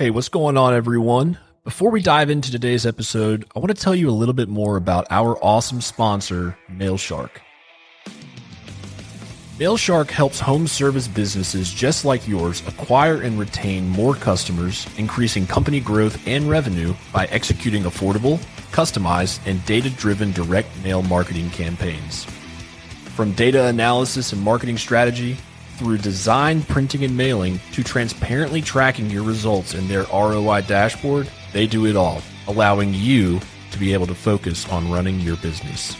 Hey, what's going on, everyone? Before we dive into today's episode, I want to tell you a little bit more about our awesome sponsor, MailShark. MailShark helps home service businesses just like yours acquire and retain more customers, increasing company growth and revenue by executing affordable, customized, and data-driven direct mail marketing campaigns. From data analysis and marketing strategy, through design, printing, and mailing, to transparently tracking your results in their ROI dashboard, they do it all, allowing you to be able to focus on running your business.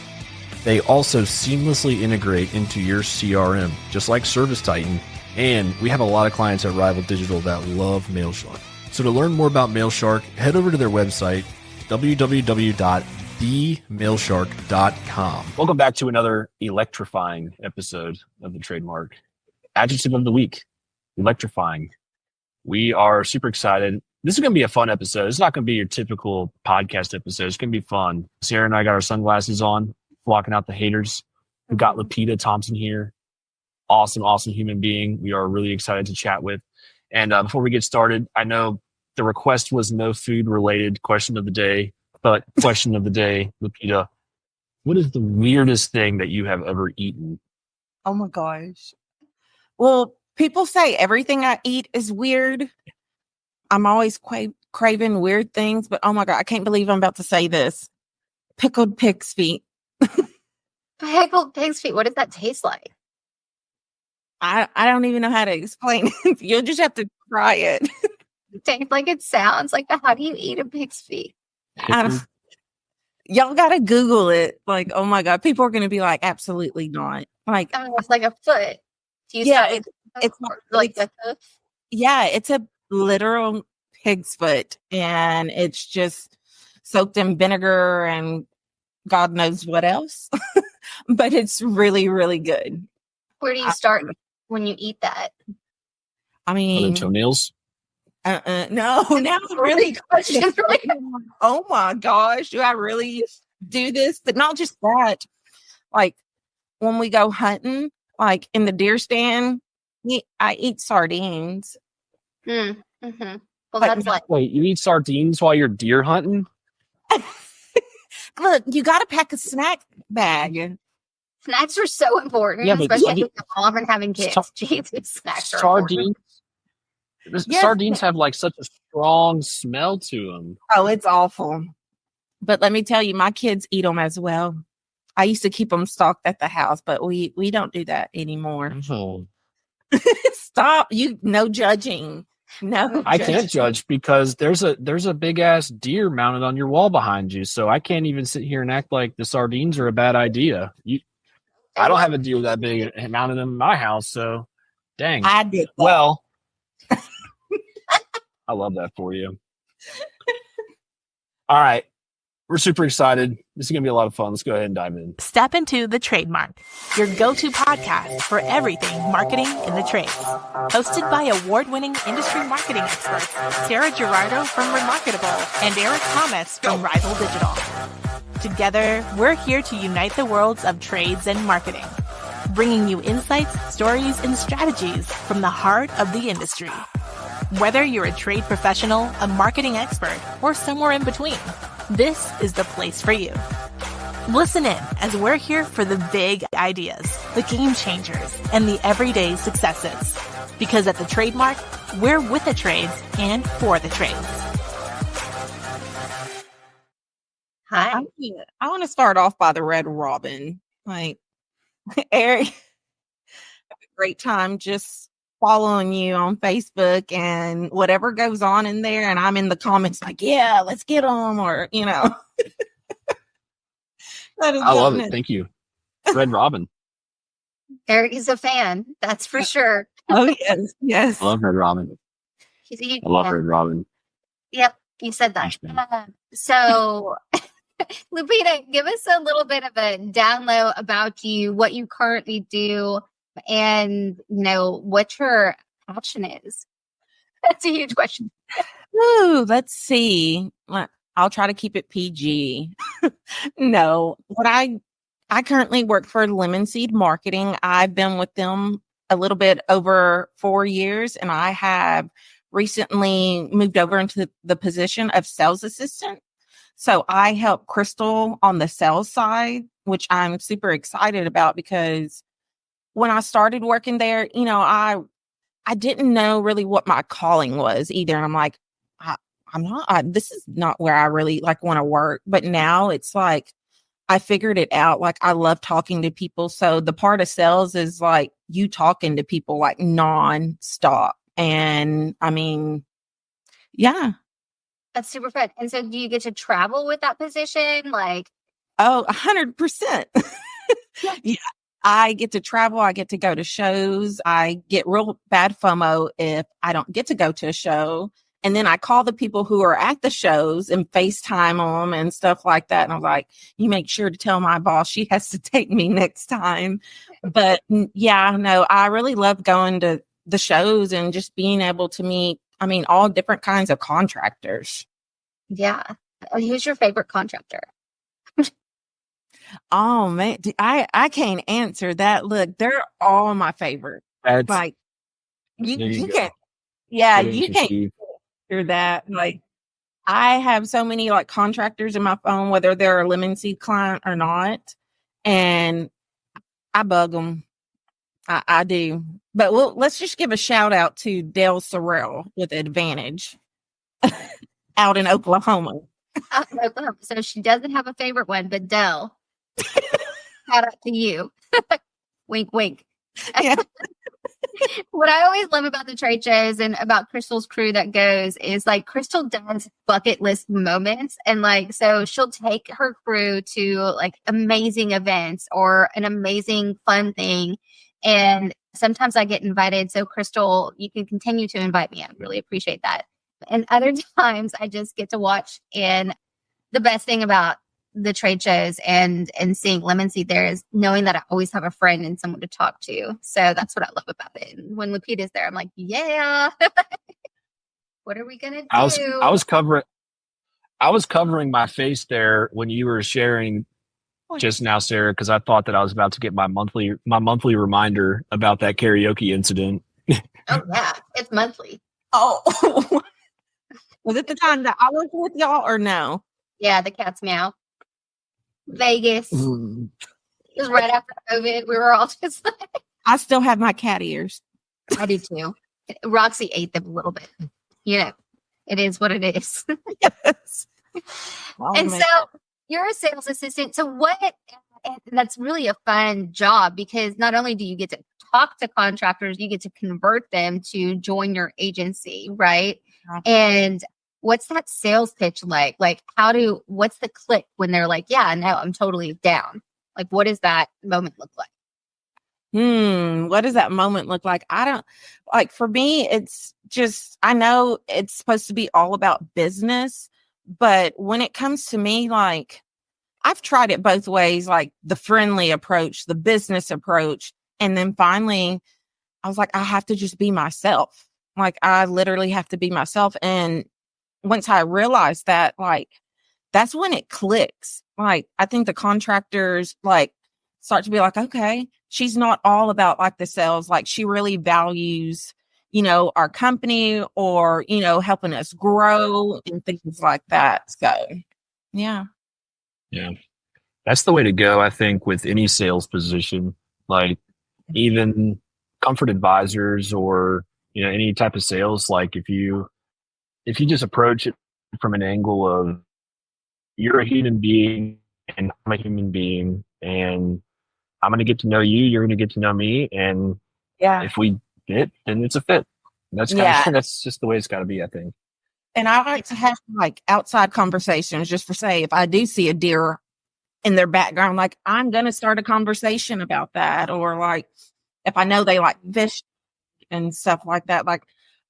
They also seamlessly integrate into your CRM, just like ServiceTitan, and we have a lot of clients at Rival Digital that love MailShark. So to learn more about MailShark, head over to their website, www.themailshark.com. Welcome back to another electrifying episode of the TradeMarke. Adjective of the week, electrifying. We are super excited. This is going to be a fun episode. It's not going to be your typical podcast episode. It's going to be fun. Sarah and I got our sunglasses on, blocking out the haters. We've got Lupita Thompson here. Awesome human being. We are really excited to chat with. And before we get started, I know the request was no food related question of the day, but question of the day, Lupita, what is the weirdest thing that you have ever eaten? Oh my gosh. Well, people say everything I eat is weird. I'm always craving weird things, but oh my God, I can't believe I'm about to say this. Pickled pig's feet. Pickled pig's feet. What does that taste like? I don't even know how to explain it. You'll just have to try it. It tastes like it sounds like how do you eat a pig's feet? Y'all got to Google it. Like, oh my God, people are going to be like, absolutely not. Like, it's like a foot. Do you it's like a hoof? Yeah, it's a literal pig's foot, and it's just soaked in vinegar and God knows what else. But it's really, really good. Where do you start when you eat that? I mean, toenails. No, now it's really questions. Oh my gosh, do I really do this? But not just that. Like when we go hunting, like in the deer stand, I eat sardines. Mm-hmm. Well, like, that's like... Wait, you eat sardines while you're deer hunting? Look, you got to pack a snack bag. Snacks are so important, especially with mom and having kids. Jesus, snacks are sardines. Sardines have like such a strong smell to them. Oh, it's awful. But let me tell you, my kids eat them as well. I used to keep them stocked at the house, but we don't do that anymore. Oh. Stop! No judging. No, I can't judge because there's a big ass deer mounted on your wall behind you, so I can't even sit here and act like the sardines are a bad idea. I don't have a deer that big mounted in my house, so dang. I did. Well, I love that for you. All right. We're super excited. This is going to be a lot of fun. Let's go ahead and dive in. Step into the TradeMarke, your go-to podcast for everything marketing in the trades. Hosted by award-winning industry marketing experts Sarah Ghirardo from Remarkable and Eric Thomas from Rival Digital. Together, we're here to unite the worlds of trades and marketing, bringing you insights, stories, and strategies from the heart of the industry. Whether you're a trade professional, a marketing expert, or somewhere in between, this is the place for you. Listen in as we're here for the big ideas, the game changers, and the everyday successes. Because at the TradeMarke, we're with the trades and for the trades. Hi. I want to start off by the Red Robin. Like, Eric, have a great time just following you on Facebook and whatever goes on in there. And I'm in the comments like, yeah, let's get them, or, you know. I love it. Thank you. Red Robin. Eric is a fan. That's for sure. Oh, yes. I love Red Robin. I love Red Robin. Yep. You said that. So, Lupita, give us a little bit of a down low about you, what you currently do, and what your passion is. That's a huge question. Ooh, let's see. I'll try to keep it PG. No, I currently work for Lemon Seed Marketing. I've been with them a little bit over 4 years, and I have recently moved over into the position of sales assistant. So I help Crystal on the sales side, which I'm super excited about because when I started working there, I didn't know really what my calling was either. And I'm like, this is not where I really like want to work. But now it's like, I figured it out. Like, I love talking to people. So the part of sales is like you talking to people like nonstop. And I mean, yeah. That's super fun. And so do you get to travel with that position? Like, Oh, 100%. Yeah. I get to travel. I get to go to shows. I get real bad FOMO if I don't get to go to a show. And then I call the people who are at the shows and FaceTime them and stuff like that. And I'm like, you make sure to tell my boss she has to take me next time. But yeah, no, I really love going to the shows and just being able to meet, all different kinds of contractors. yeah. Who's your favorite contractor? Oh man, I can't answer that. Look, they're all my favorite. Like you can't, yeah, you can't answer that. Like I have so many like contractors in my phone, whether they're a lemon seed client or not, and I bug them. I do. But let's just give a shout out to Dale Sorrell with Advantage out in Oklahoma. So she doesn't have a favorite one, but Dell. Shout out to you. Wink, wink. Yeah. What I always love about the trade shows and about Crystal's crew that goes is like Crystal does bucket list moments. And like, so she'll take her crew to like amazing events or an amazing fun thing. And sometimes I get invited. So Crystal, you can continue to invite me. I really appreciate that. And other times I just get to watch. And the best thing about the trade shows and seeing Lemon Seed there is knowing that I always have a friend and someone to talk to. So that's what I love about it. And when Lupita's there, I'm like, yeah. What are we gonna do? I was covering my face there when you were sharing just now, Sarah, because I thought that I was about to get my monthly reminder about that karaoke incident. Oh yeah, it's monthly. Oh, was it the time that I was with y'all or no? Yeah, the cat's meow. Vegas. It was right after COVID. We were all just like, I still have my cat ears. I do too. Roxy ate them a little bit. It is what it is. Yes. And so you're a sales assistant. So that's really a fun job because not only do you get to talk to contractors, you get to convert them to join your agency, right? And what's that sales pitch like? Like, what's the click when they're like, yeah, no, I'm totally down. Like, what does that moment look like? What does that moment look like? I don't like, for me, it's just, I know it's supposed to be all about business, but when it comes to me, like, I've tried it both ways, like the friendly approach, the business approach. And then finally I was like, I have to just be myself. Like, I literally have to be myself. And once I realized that, like, that's when it clicks. Like, I think the contractors like start to be like, okay, she's not all about like the sales. Like, she really values, our company or, helping us grow and things like that. So, yeah. Yeah. That's the way to go, I think, with any sales position, like even comfort advisors or, any type of sales. Like if you just approach it from an angle of you're a human being and I'm a human being and I'm going to get to know you, you're going to get to know me. And if we fit, then it's a fit. That's that's just the way it's got to be, I think. And I like to have like outside conversations just for say, if I do see a deer in their background, like I'm going to start a conversation about that. Or like, if I know they like fish and stuff like that, like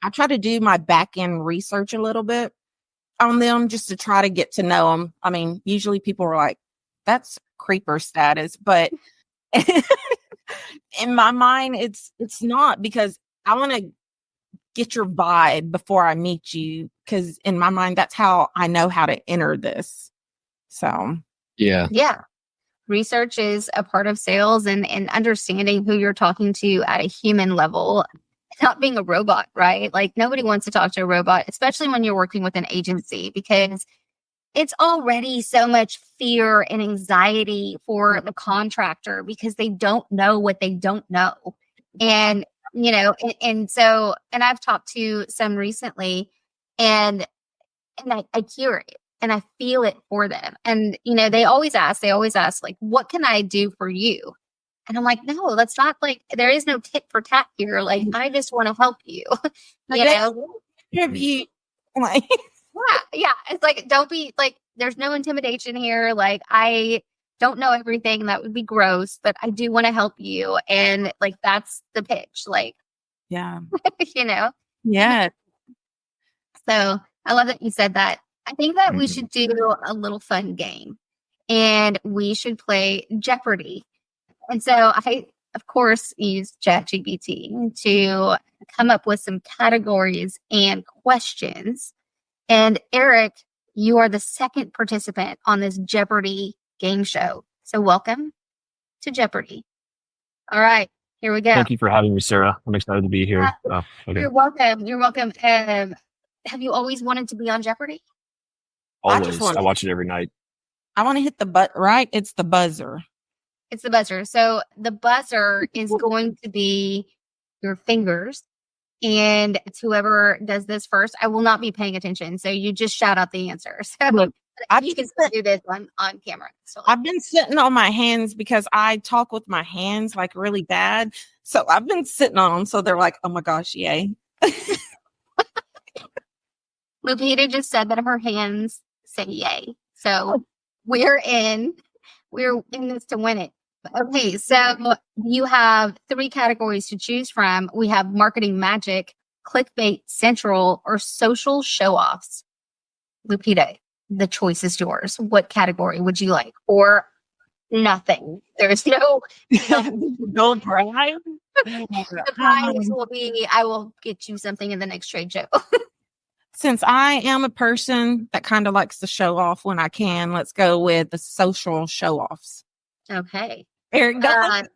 I try to do my back end research a little bit on them just to try to get to know them. I mean, usually people are like, that's creeper status, but in my mind, it's not, because I want to get your vibe before I meet you. Cause in my mind, that's how I know how to enter this. So, yeah. Research is a part of sales and understanding who you're talking to at a human level. not being a robot, right? Like nobody wants to talk to a robot, especially when you're working with an agency, because it's already so much fear and anxiety for the contractor because they don't know what they don't know. And, and I've talked to some recently and I hear it and I feel it for them. And, they always ask like, what can I do for you? And I'm like, no, that's not like, there is no tit for tat here. Like, I just want to help you. Have you like, yeah. It's like, don't be like, there's no intimidation here. Like, I don't know everything. That would be gross, but I do want to help you. And like, that's the pitch. Like, yeah, Yeah. So I love that you said that. I think that we should do a little fun game and we should play Jeopardy. And so I, of course, used ChatGPT to come up with some categories and questions. And Eric, you are the second participant on this Jeopardy game show. So welcome to Jeopardy. All right, here we go. Thank you for having me, Sarah. I'm excited to be here. Okay. You're welcome. You're welcome. Have you always wanted to be on Jeopardy? Always. I watch it every night. I want to hit the right? It's the buzzer. It's the buzzer. So the buzzer is going to be your fingers. And it's whoever does this first. I will not be paying attention. So you just shout out the answer. So you can still do this on camera. So I've been sitting on my hands because I talk with my hands like really bad. So I've been sitting on them. So they're like, oh my gosh, yay. Lupita just said that her hands say yay. So we're in this to win it. Okay, so you have 3 categories to choose from. We have marketing magic, clickbait central, or social show-offs. Lupita, the choice is yours. What category would you like? Or nothing. There's no gold prize. The prize will be, I will get you something in the next trade show. Since I am a person that kind of likes to show off when I can, let's go with the social show-offs. Okay. Eric, they'll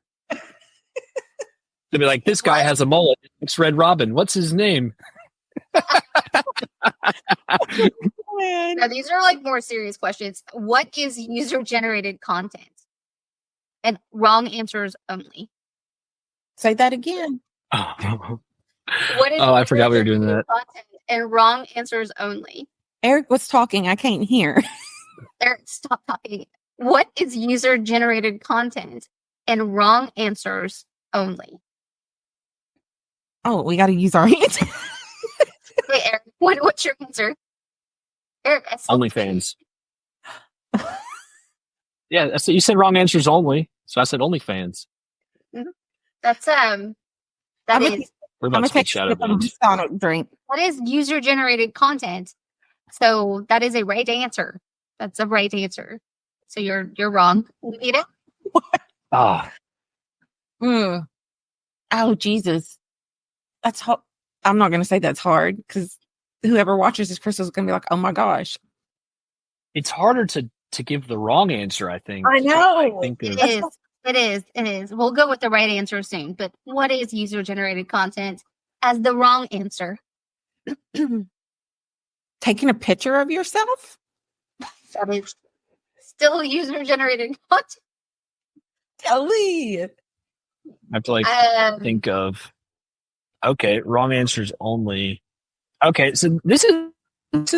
be like, this guy has a mullet. It's Red Robin. What's his name? Now, these are like more serious questions. What is user-generated content? And wrong answers only. Say that again. What is I forgot we were doing that. Content and wrong answers only. Eric was talking. I can't hear. Eric, stop talking. What is user-generated content and wrong answers only? Oh, we got to use our hands. Hey, Eric, what's your answer? Eric, OnlyFans. Yeah, so you said wrong answers only, so I said OnlyFans. Mm-hmm. That's We're about to get shadow banned. Drink. That is user-generated content. So that is a right answer. That's a right answer. So you're wrong. You eat it? Ah. Oh, Jesus. That's hard. I'm not going to say that's hard because whoever watches this, Crystal's going to be like, oh my gosh. It's harder to give the wrong answer, I think. I know. It is. We'll go with the right answer soon. But what is user-generated content as the wrong answer? Taking a picture of yourself? That is still user-generated content. Kelly. I have to think of, okay, wrong answers only. Okay, so this is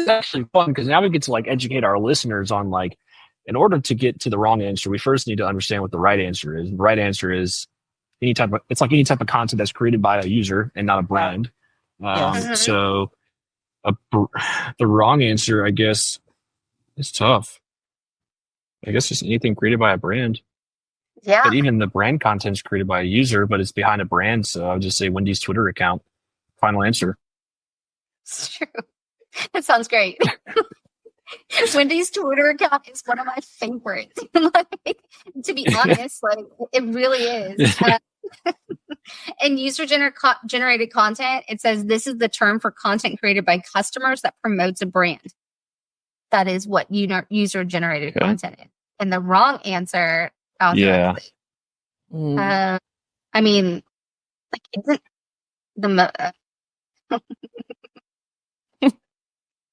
actually fun because now we get to educate our listeners on in order to get to the wrong answer, we first need to understand what the right answer is. The right answer is any type of content that's created by a user and not a brand. So the wrong answer, I guess, is tough. I guess just anything created by a brand. Yeah. But even the brand content is created by a user, but it's behind a brand. So I would just say Wendy's Twitter account. Final answer. It's true. That sounds great. Wendy's Twitter account is one of my favorites. To be honest, it really is. And user-generated content, it says this is the term for content created by customers that promotes a brand. That is what user-generated content is. And the wrong answer, I mean,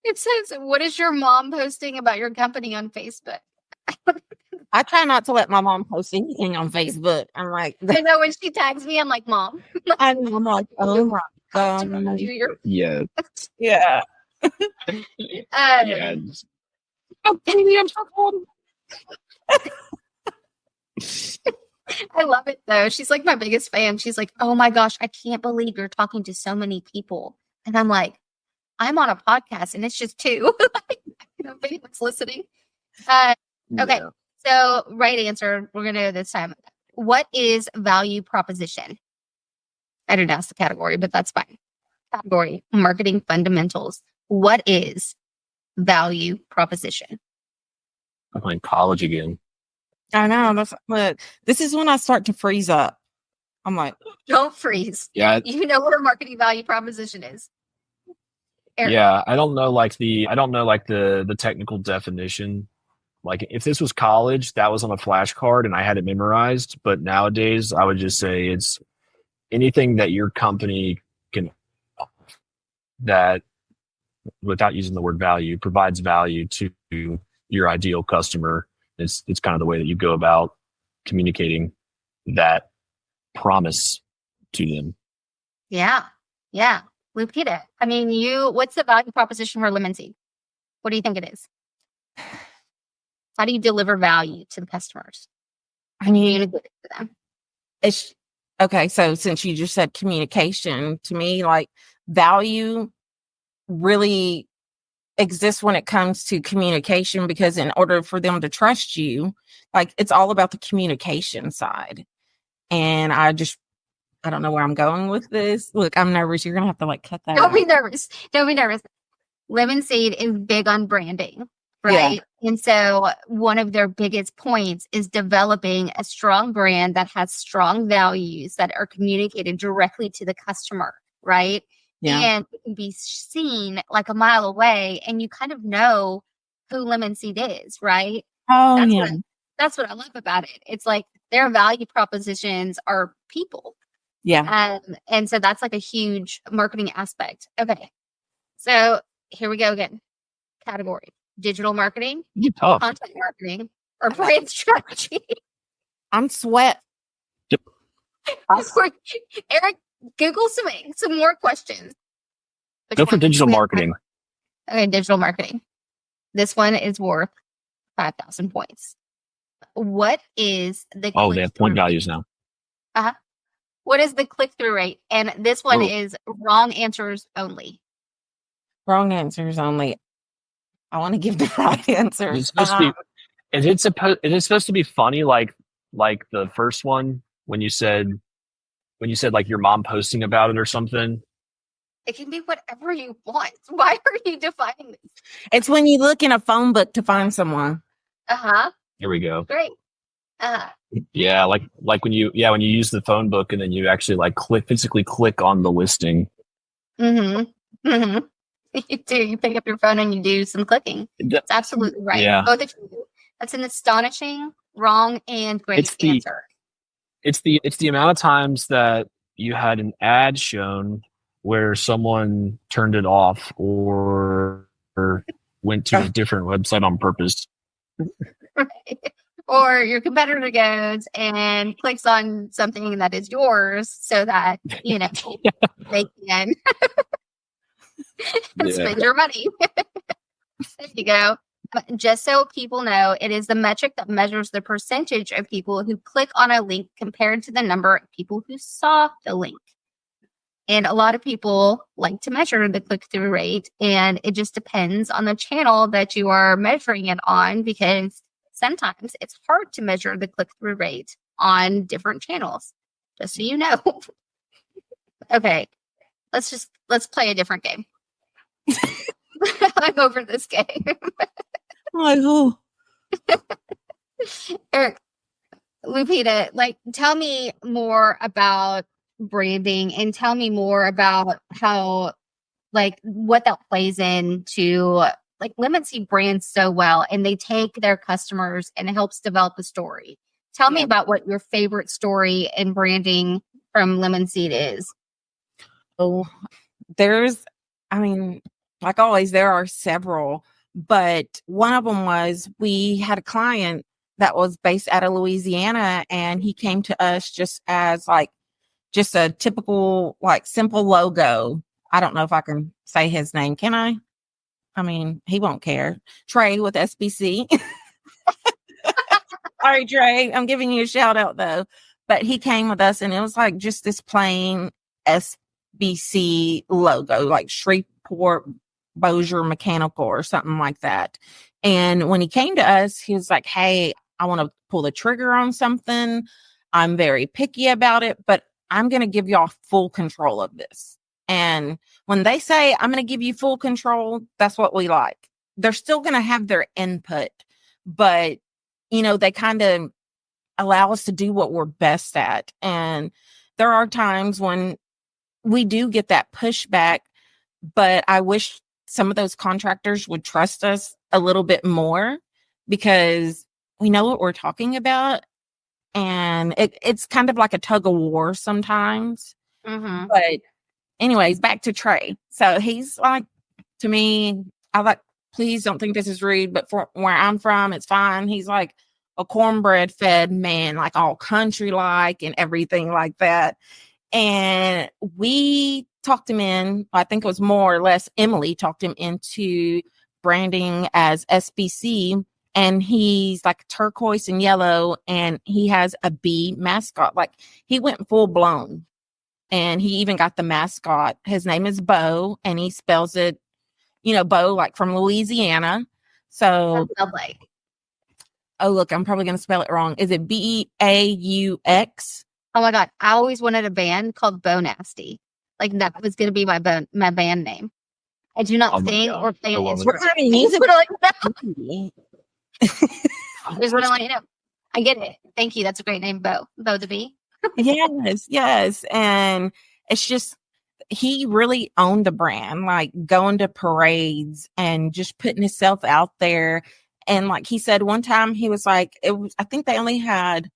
It says, what is your mom posting about your company on Facebook? I try not to let my mom post anything on Facebook. I'm like, I know when she tags me, I'm like, Mom. I'm like, oh my God. Yeah. Yeah. Yeah. I'm so cold. I love it though. She's like my biggest fan. She's like, oh my gosh, I can't believe you're talking to so many people. And I'm like, I'm on a podcast and it's just two. Nobody was listening. Okay. Yeah. So right answer. We're going to go this time. What is value proposition? I didn't ask the category, but that's fine. Category, marketing fundamentals. What is value proposition? I'm playing college again. I know. Look, this is when I start to freeze up. I'm like, Don't freeze. Yeah. You know what a marketing value proposition is. Eric. Yeah. I don't know the technical definition. Like if this was college, that was on a flashcard and I had it memorized. But nowadays I would just say it's anything that your company can, that without using the word value, provides value to your ideal customer. It's kind of the way that you go about communicating that promise to them. Yeah. Yeah. Lupita, I mean, what's the value proposition for Lemon Seed? What do you think it is? How do you deliver value to the customers? I mean, Communicate it to them. it's okay. So since you just said communication, to me, like value really exists when it comes to communication, because in order for them to trust you, like it's all about the communication side. And I don't know where I'm going with this. Look, I'm nervous. You're gonna have to like cut that. Don't be nervous. Don't be nervous. Lemon Seed is big on branding, right? Yeah. And so one of their biggest points is developing a strong brand that has strong values that are communicated directly to the customer, right? Yeah. And it can be seen like a mile away, and you kind of know who Lemon Seed is, right? Oh, that's what I love about it. It's like their value propositions are people. Yeah. And so that's like a huge marketing aspect. Okay. So here we go again. Category: digital marketing, content marketing, or brand strategy. I'm sweat. Yep. Eric, Google some more questions. Go for digital marketing. Okay, digital marketing. This one is worth 5,000 points. What is the they have point values now. What is the click-through rate? And this one is wrong answers only. Wrong answers only. I want to give the right answer. Is it supposed to be funny like the first one when you said like your mom posting about it or something? It can be whatever you want. Why are you defining this? It's when you look in a phone book to find someone. Here we go. Great. Yeah, like when you use the phone book and then you actually like physically click on the listing. You do. You pick up your phone and you do some clicking. That's absolutely right. Yeah. Both of you. That's an astonishing, wrong, and great answer. It's the amount of times that you had an ad shown where someone turned it off or went to a different website on purpose. Right. Or your competitor goes and clicks on something that is yours so that, they can spend your money. There you go. But just so people know, it is the metric that measures the percentage of people who click on a link compared to the number of people who saw the link. And a lot of people like to measure the click-through rate, and it just depends on the channel that you are measuring it on, because sometimes it's hard to measure the click-through rate on different channels, just so you know. Okay, let's play a different game. I'm over this game. Oh, Eric, Lupita, tell me more about branding and tell me more about how, what that plays into, Lemon Seed brands so well, and they take their customers and it helps develop a story. Tell me about what your favorite story and branding from Lemon Seed is. Oh, there's, I mean, like always, there are several, but one of them was we had a client that was based out of Louisiana, and he came to us just as like just a typical, like simple logo. I don't know if I can say his name. Can I? I mean, he won't care. Trey with SBC. Sorry, Trey. I'm giving you a shout out though. But he came with us, and it was like just this plain SBC logo, like Shreveport Bossier Mechanical or something like that. And when he came to us, he was like, "Hey, I want to pull the trigger on something. I'm very picky about it, but I'm going to give y'all full control of this." And when they say, "I'm going to give you full control," that's what we like. They're still going to have their input, but they kind of allow us to do what we're best at. And there are times when we do get that pushback, but I wish some of those contractors would trust us a little bit more, because we know what we're talking about. And it's kind of like a tug of war sometimes. Mm-hmm. But anyways, back to Trey. So he's like, to me, I like, please don't think this is rude, but for where I'm from, it's fine. He's like a cornbread fed man, like all country like and everything like that. And we talked him in, I think it was more or less Emily talked him into branding as SBC. And he's like turquoise and yellow, and he has a bee mascot. Like he went full blown, and he even got the mascot. His name is Bo, and he spells it, Bo, like from Louisiana. So, Lovely. oh, look, I'm probably going to spell it wrong. Is it Beaux? Oh my God. I always wanted a band called Bo Nasty. Like that was going to be my band name. I do not sing or play an instrument. Here's what I want you to know. I get it. Thank you. That's a great name, Bo. Bo the Bee. Yes. And it's just, he really owned the brand, like going to parades and just putting himself out there. And like he said, one time he was like, I think they only had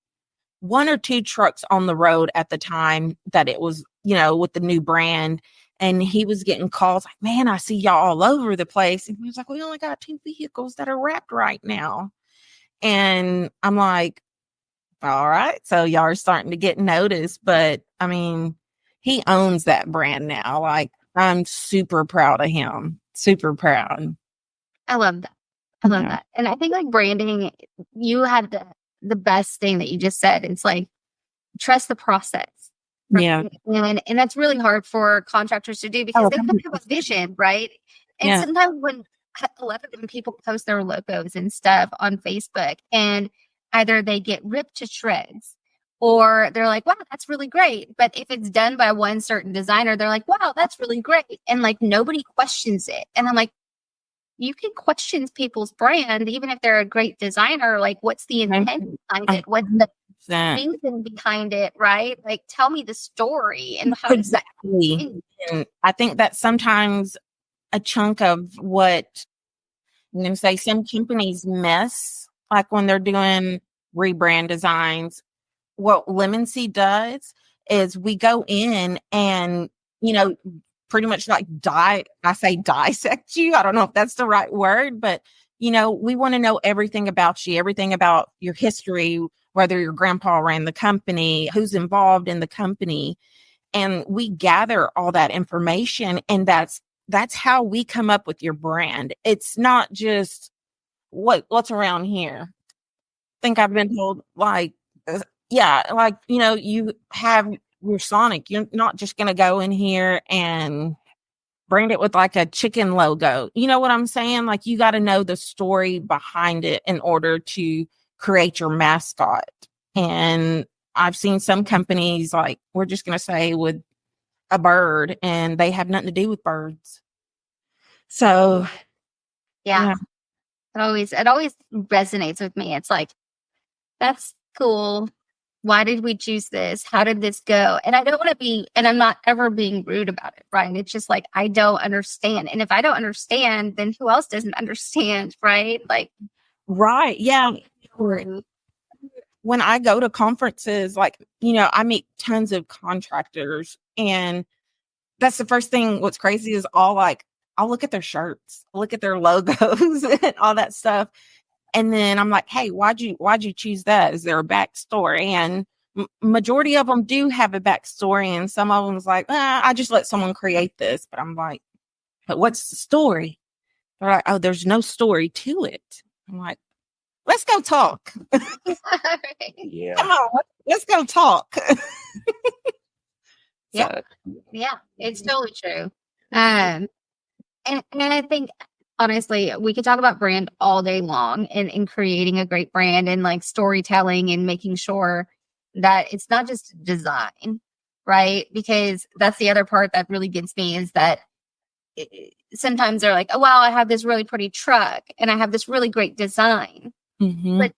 1 or 2 trucks on the road at the time that it was, with the new brand. And he was getting calls like, "Man, I see y'all all over the place." And he was like, "We only got 2 vehicles that are wrapped right now." And I'm like, all right, so y'all are starting to get noticed. But I mean, he owns that brand now. Like, I'm super proud of him. Super proud. I love that. I love that. And I think like branding, you had the best thing that you just said. It's like, trust the process. Right? Yeah. And that's really hard for contractors to do, because they have a vision, right? And sometimes when a lot of them people post their logos and stuff on Facebook, and either they get ripped to shreds, or they're like, "Wow, that's really great." But if it's done by one certain designer, they're like, "Wow, that's really great." And like nobody questions it. And I'm like, you can question people's brand, even if they're a great designer. Like, what's the intent behind it? What's the reason behind it, right? Like, tell me the story and how exactly. And I think that sometimes a chunk of what say some companies miss, like when they're doing rebrand designs, what Lemon Seed does is we go in and pretty much like dissect you. I don't know if that's the right word, but we want to know everything about you, everything about your history, whether your grandpa ran the company, who's involved in the company. And we gather all that information, and that's how we come up with your brand. It's not just what's around here. I think I've been told like, you have your Sonic. You're not just going to go in here and brand it with like a chicken logo. You know what I'm saying? Like, you got to know the story behind it in order to create your mascot. And I've seen some companies like, we're just going to say with a bird, and they have nothing to do with birds. So yeah. It always resonates with me. It's like, that's cool. Why did we choose this? How did this go? And I don't want to be, and I'm not ever being rude about it, right? It's just like, I don't understand. And if I don't understand, then who else doesn't understand, right? Like, right. Yeah. When I go to conferences, like, I meet tons of contractors, and that's the first thing. What's crazy is all like, I'll look at their shirts, look at their logos and all that stuff. And then I'm like, hey, why'd you choose that? Is there a backstory? And majority of them do have a backstory. And some of them is like, I just let someone create this. But I'm like, but what's the story? They're like, oh, there's no story to it. I'm like, let's go talk. Yeah. Come on, let's go talk. Yeah. Yeah, it's totally true. And I think honestly, we could talk about brand all day long and creating a great brand and like storytelling and making sure that it's not just design, right? Because that's the other part that really gets me is that sometimes they're like, oh, wow, I have this really pretty truck and I have this really great design, but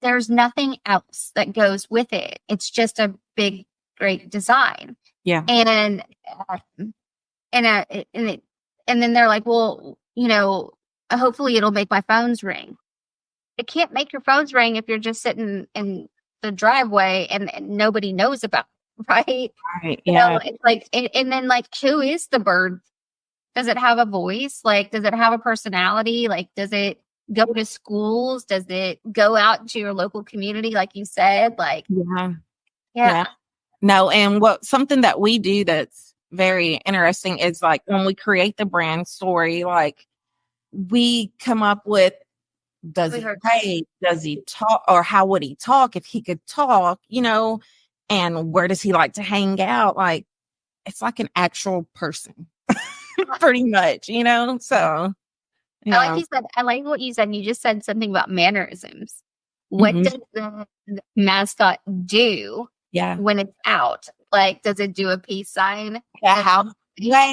there's nothing else that goes with it. It's just a big, great design. Yeah. And then they're like, well, you know, hopefully it'll make my phones ring. It can't make your phones ring if you're just sitting in the driveway and nobody knows about it, right? Right. You Yeah. know, it's like, and then like, who is the bird? Does it have a voice? Like, does it have a personality? Like, does it go to schools? Does it go out to your local community? Like you said, like, Yeah. No. And something that we do that's very interesting is like when we create the brand story, like we come up with, does he write? Does he talk? Or how would he talk if he could talk, you know? And where does he like to hang out? Like, it's like an actual person. Pretty much, you know. So I like what you said. You just said something about mannerisms. What does the mascot do when it's out? Like, does it do a peace sign? Yeah.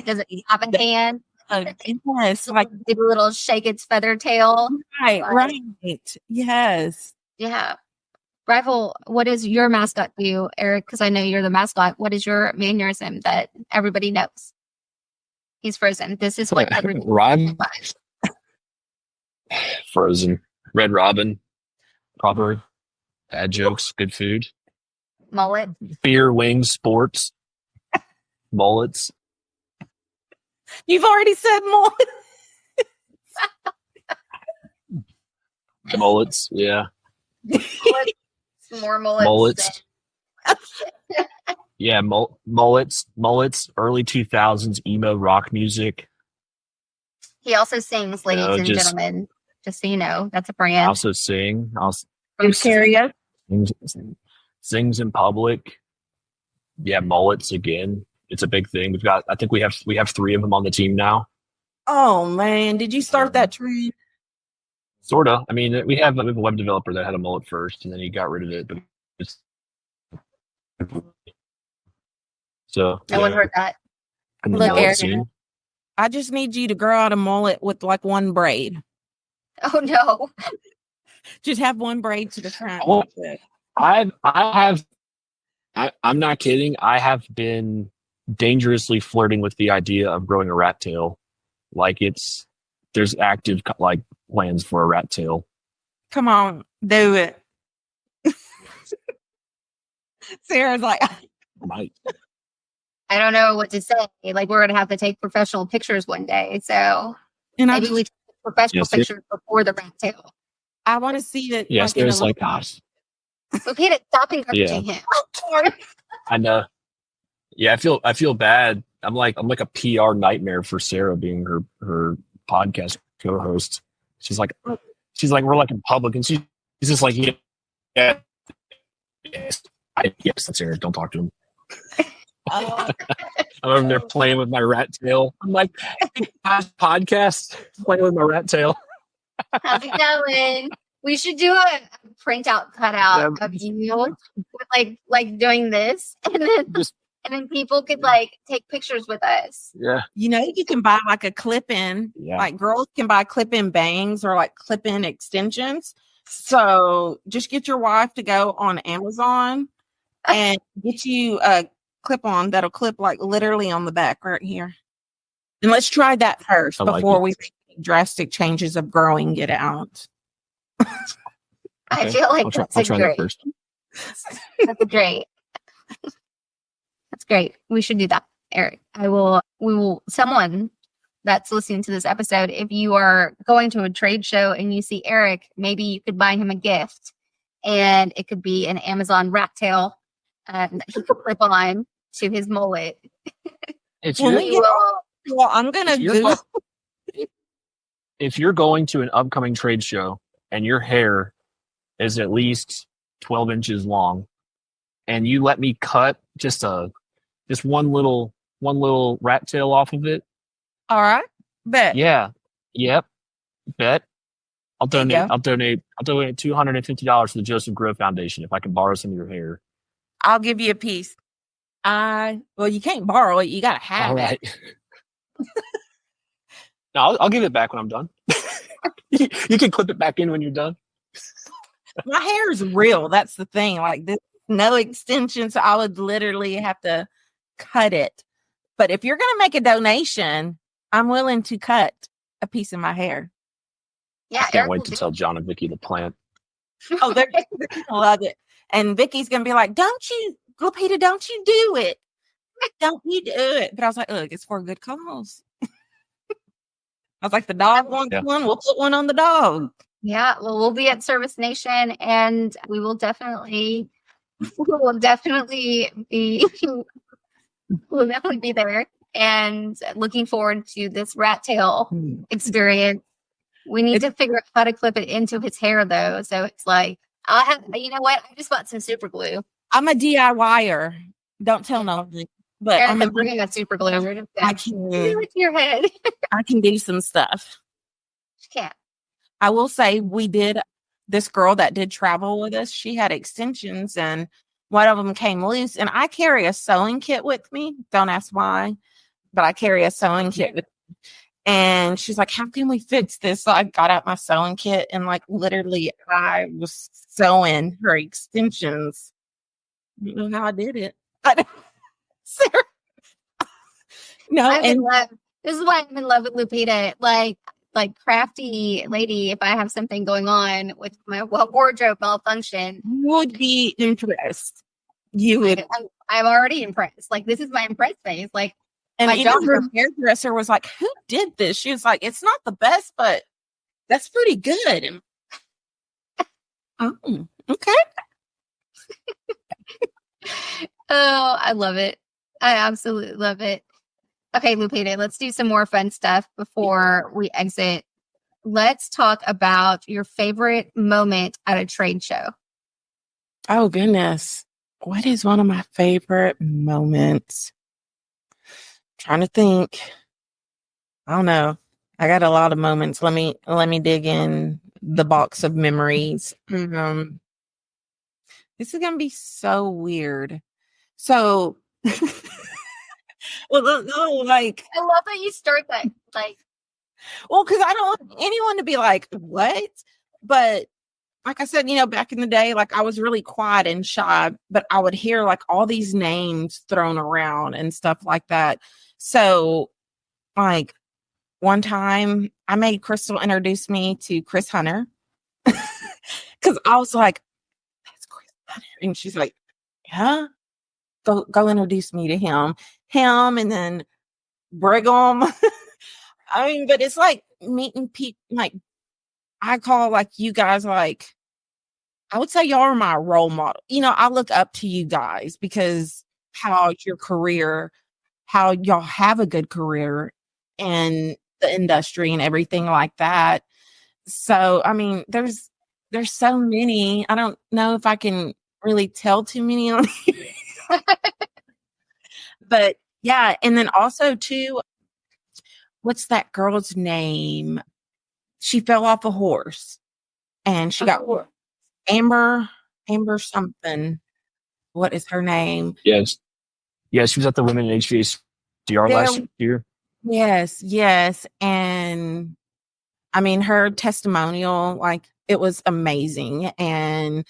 Does it have a hand? Yes, like do a little shake its feather tail. Right. Yes. Yeah. Rival, what does your mascot do, Eric? Because I know you're the mascot. What is your mannerism that everybody knows? He's frozen. This is what Rhyme. Frozen. Red Robin. Probably. Bad jokes. Good food. Mullet. Beer, wings, sports. Mullets. You've already said mullet. Mullets. Yeah. More mullets. Mullets. Yeah, mullets, early 2000s emo rock music. He also sings, ladies and gentlemen. Just so you know, that's a brand. I also sing. Karaoke. Sings in public. Yeah, mullets again. It's a big thing. I think we have 3 of them on the team now. Oh man, did you start that trend? Sort of. I mean, we have a web developer that had a mullet first, and then he got rid of it. But it's so no one heard that. Look, Eric, I just need you to grow out a mullet with like one braid. Oh no! Just have one braid to the front. Well, I'm not kidding. I have been dangerously flirting with the idea of growing a rat tail. Like there's active like plans for a rat tail. Come on, do it. Sarah's like, might. I don't know what to say. Like, we're gonna have to take professional pictures one day. So maybe we take professional pictures before the rat tail. I want to see it. Yes, there's like gosh. Lupita, stop encouraging him. I know. Yeah, I feel bad. I'm like a PR nightmare for Sarah being her podcast co-host. She's like we're like in public, and she's just like yes, that's Sarah. Don't talk to him. I'm over there playing with my rat tail. I'm like, podcast playing with my rat tail. How's it going? We should do a printout cutout of you with like doing this, and then people could like take pictures with us. Yeah. You know, you can buy like a clip-in. Yeah. Like girls can buy clip-in bangs or like clip-in extensions. So just get your wife to go on Amazon and get you a clip-on that'll clip like literally on the back right here. And let's try that first before we make drastic changes of growing it out. I feel like that's great. That's great. That's great. We should do that. Eric, someone that's listening to this episode, if you are going to a trade show and you see Eric, maybe you could buy him a gift, and it could be an Amazon rat tail that he could clip on to his mullet. Well, I'm gonna Google. If you're going to an upcoming trade show and your hair is at least 12 inches long, and you let me cut just one little rat tail off of it. All right. Bet. Yeah. Yep. Bet. I'll donate $250 to the Joseph Grove Foundation if I can borrow some of your hair. I'll give you a piece. Well, you can't borrow it. You gotta have All right. No, I'll give it back when I'm done. You can clip it back in when you're done. My hair is real. That's the thing. Like this, no extensions. I would literally have to cut it. But if you're gonna make a donation, I'm willing to cut a piece of my hair. Yeah, I can't wait to tell John and Vicky the plan. Oh, they're gonna love it. And Vicky's gonna be like, Lupita, don't you do it. Don't you do it. But I was like, look, it's for a good cause. I was like, the dog wants one, we'll put one on the dog. Yeah, well, we'll be at Service Nation, and we will definitely be there, and looking forward to this rat tail experience. We need to figure out how to clip it into his hair, though. So it's like, you know what? I just bought some super glue. I'm a DIYer. Don't tell nobody. But I'm bringing a super glue. I can do it to your head. I can do some stuff. Yeah. I will say this girl that did travel with us, she had extensions and one of them came loose. And I carry a sewing kit with me. Don't ask why, but I carry a sewing kit with me. And she's like, how can we fix this? So I got out my sewing kit and like literally I was sewing her extensions. You know how I did it. Sarah. No, this is why I'm in love with Lupita. Like crafty lady. If I have something going on with my wardrobe malfunction, you would be impressed. You would. I'm already impressed. Like this is my impressed face. Like, and her hairdresser was like, "Who did this?" She was like, "It's not the best, but that's pretty good." And, oh, okay. Oh, I love it. I absolutely love it. Okay, Lupita, let's do some more fun stuff before we exit. Let's talk about your favorite moment at a trade show. Oh, goodness. What is one of my favorite moments? Trying to think. I don't know. I got a lot of moments. Let me dig in the box of memories. This is gonna be so weird. So, well, no, like I love that you start that. Like, well, because I don't want anyone to be like, "What?" But like I said, back in the day, like I was really quiet and shy, but I would hear like all these names thrown around and stuff like that. So, like one time, I made Crystal introduce me to Chris Hunter because I was like, "That's Chris Hunter," and she's like, "Yeah, go introduce me to him, and then Brigham." I mean, but it's like meeting people. Like I call like you guys, like I would say y'all are my role model. I look up to you guys because how y'all have a good career in the industry and everything like that. So, I mean, there's so many. I don't know if I can really tell too many on here. But yeah, and then also too, what's that girl's name? She fell off a horse and she got Amber something. What is her name? Yes. Yeah, she was at the Women in HVACR last year. Yes. And I mean, her testimonial, like it was amazing. And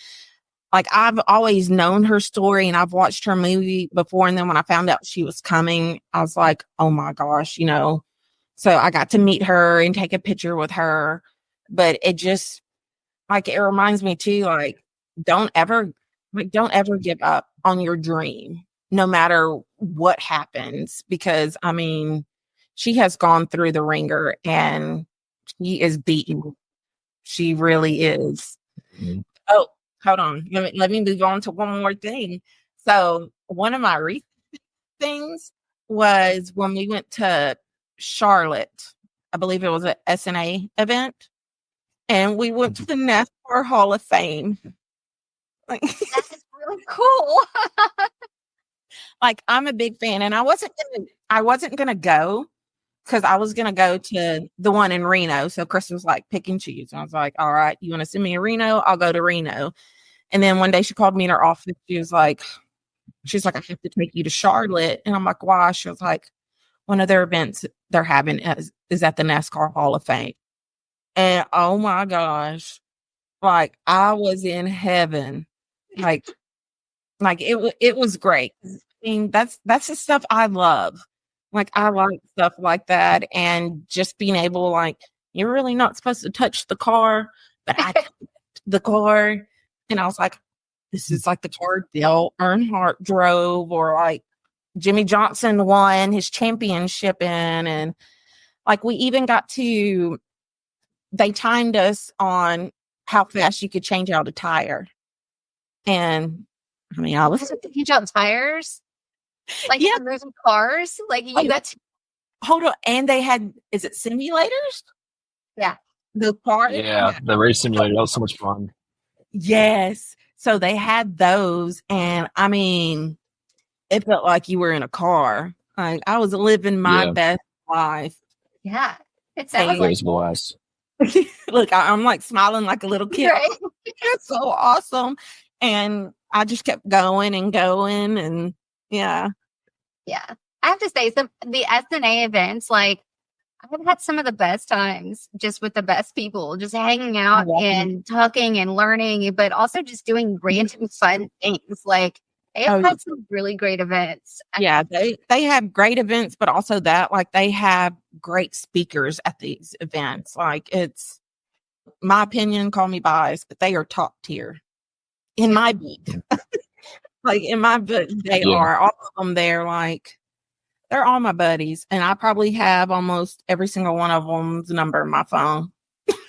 like I've always known her story and I've watched her movie before. And then when I found out she was coming, I was like, oh my gosh, So I got to meet her and take a picture with her. But it just like it reminds me too, like don't ever give up on your dream. no matter what happens, because I mean, she has gone through the ringer and she is beaten. She really is. Mhm. Oh, hold on. Let me move on to one more thing. So one of my recent things was when we went to Charlotte. I believe it was a SNA event, and we went to the NASCAR Hall of Fame. Like, That is really cool. like I'm a big fan, and I wasn't gonna go because I was gonna go to the one in Reno. So Chris was like, pick and choose. And I was like, all right, you want to send me to Reno? I'll go to Reno. And then one day she called me in her office. She's like, I have to take you to Charlotte. And I'm like, why? She was like, one of their events they're having is at the NASCAR Hall of Fame. And oh my gosh, like I was in heaven. Like it was great. I mean, that's the stuff I love. Like I like stuff like that, and just being able, like, you're really not supposed to touch the car, but I touched the car, and I was like, this is like the car Dale Earnhardt drove, or like Jimmy Johnson won his championship in, and like we even got to. They timed us on how fast you could change out a tire, and I mean, I was Huge on tires, like yeah. moving cars. Like you got to, Hold on, and they had, is it simulators? yeah. The car, Yeah, the race simulator, that was so much fun. yes. So they had those, and I mean, it felt like you were in a car. Like I was living my Yeah. best life. Yeah. It Hey, sounds It like was a blast. Look, I'm like smiling like a little kid. right. It's so awesome. And I just kept going and going, and yeah. Yeah. I have to say, the SNA events, like, I've had some of the best times just with the best people, just hanging out love and talking and learning, but also just doing random fun things. Like, they've Oh, had some really great events. yeah, they have great events, but also that, like, they have great speakers at these events. Like, it's my opinion, call me biased, but they are top tier in my book. Like in my book, they Yeah. are all of them. They're all my buddies, and I probably have almost every single one of them's number in my phone.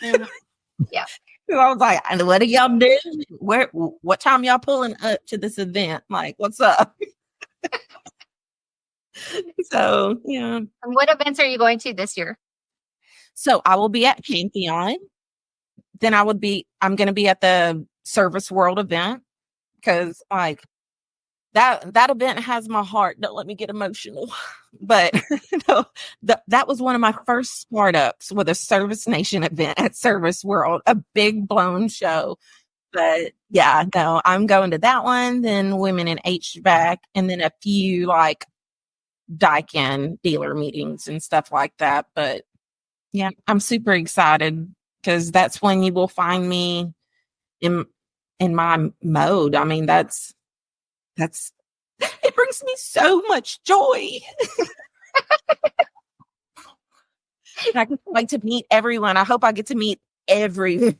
Yeah. So I was like, what do y'all do? What time y'all pulling up to this event? Like, what's up? So, yeah. And what events are you going to this year? So I will be at Pantheon. Then I'm going to be at the Service World event, because like that event has my heart. Don't let me get emotional. But no, that was one of my first startups with a Service Nation event at Service World, a big blown show. But yeah, no, I'm going to that one, then Women in HVAC, and then a few like Daikin dealer meetings and stuff like that. But yeah, I'm super excited because that's when you will find me in my mode. I mean, that's it brings me so much joy. And I like to meet everyone. I hope I get to meet everyone.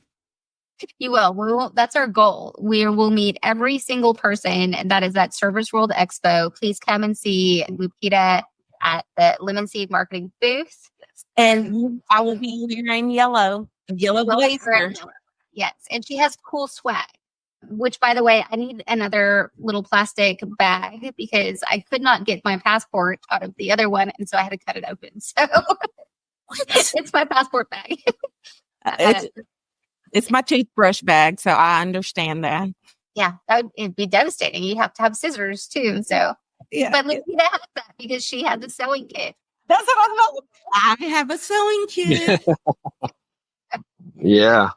You will. We will. That's our goal. We will meet every single person that is at Service World Expo. Please come and see Lupita at the Lemon Seed Marketing booth. And I will be wearing yellow blazer. Yes. And she has cool swag, which, by the way, I need another little plastic bag because I could not get my passport out of the other one. And so I had to cut it open. So it's my passport bag. It's my toothbrush bag. So I understand that. Yeah, it'd be devastating. You have to have scissors too. So, Yeah. but Lupita has that because she had the sewing kit. That's what I know. I have a sewing kit. Yeah.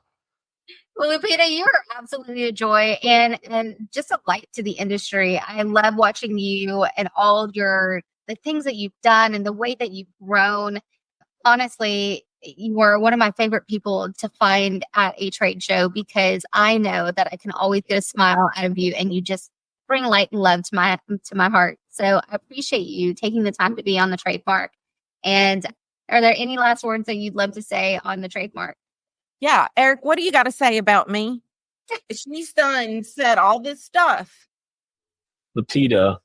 Well, Lupita, you are absolutely a joy and just a light to the industry. I love watching you and all of the things that you've done and the way that you've grown. Honestly, you are one of my favorite people to find at a trade show because I know that I can always get a smile out of you and you just bring light and love to my heart. So I appreciate you taking the time to be on the TradeMarke. And are there any last words that you'd love to say on the TradeMarke? Yeah, Eric, what do you got to say about me? She's done said all this stuff. Lupita,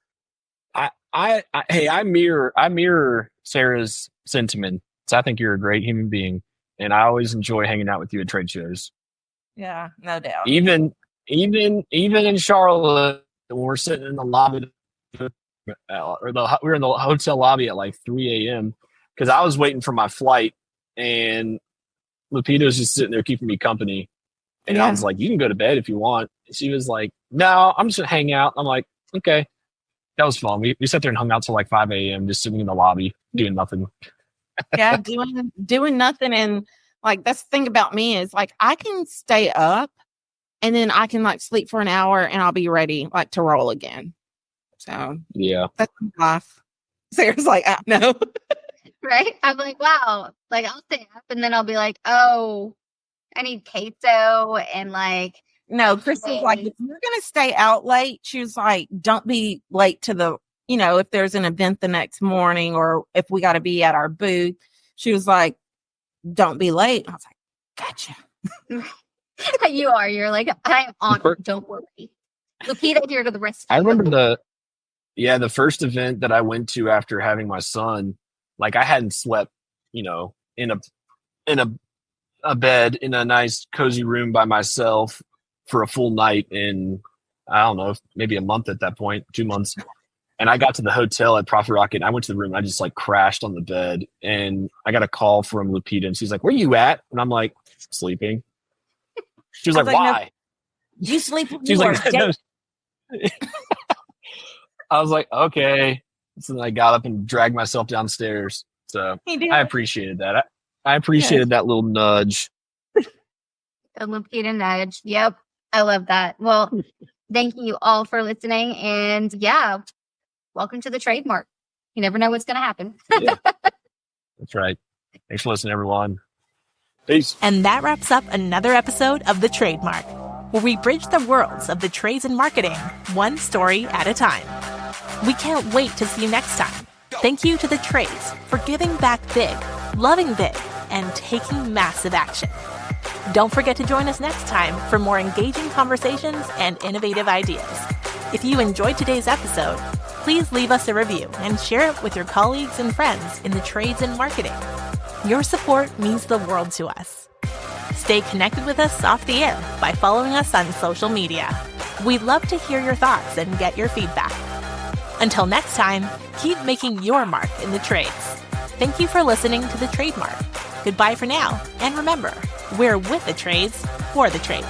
I mirror Sarah's sentiments. I think you're a great human being, and I always enjoy hanging out with you at trade shows. Yeah, no doubt. Even in Charlotte, when we're sitting in the lobby, we're in the hotel lobby at like 3 a.m. because I was waiting for my flight, and Lupita was just sitting there keeping me company. And I was like, "You can go to bed if you want." She was like, "No, I'm just gonna hang out." I'm like, "Okay." That was fun. We sat there and hung out till like 5 a.m. just sitting in the lobby doing nothing. Yeah, doing nothing. And like that's the thing about me is like I can stay up and then I can like sleep for an hour and I'll be ready like to roll again. So yeah, that's life. Sarah's like, I know. Right? I'm like, wow. Like I'll stay up and then I'll be like, oh, I need queso and like. No, Chris was like, if you're going to stay out late, she was like, don't be late to the, if there's an event the next morning or if we got to be at our booth, she was like, don't be late. I was like, gotcha. You're like, I am on it. Don't worry. Lupita here to the rest. I remember the first event that I went to after having my son, like I hadn't slept, in a bed in a nice cozy room by myself for a full night in, I don't know, maybe a month at that point, 2 months. And I got to the hotel at Profit Rocket and I went to the room and I just like crashed on the bed and I got a call from Lupita and she's like, "Where you at?" And I'm like, "Sleeping." She was like, "Why?" No, you sleep when She's you like, are no. I was like, "Okay." So then I got up and dragged myself downstairs. So I appreciated that. I appreciated that little nudge. A Lupita nudge. Yep. I love that. Well, thank you all for listening. And yeah, welcome to the TradeMarke. You never know what's going to happen. Yeah. That's right. Thanks for listening, everyone. Peace. And that wraps up another episode of The TradeMarke, where we bridge the worlds of the trades and marketing, one story at a time. We can't wait to see you next time. Thank you to the trades for giving back big, loving big, and taking massive action. Don't forget to join us next time for more engaging conversations and innovative ideas. If you enjoyed today's episode, please leave us a review and share it with your colleagues and friends in the trades and marketing. Your support means the world to us. Stay connected with us off the air by following us on social media. We'd love to hear your thoughts and get your feedback. Until next time, keep making your mark in the trades. Thank you for listening to the TradeMarke. Goodbye for now, and remember, we're with the trades for the trades.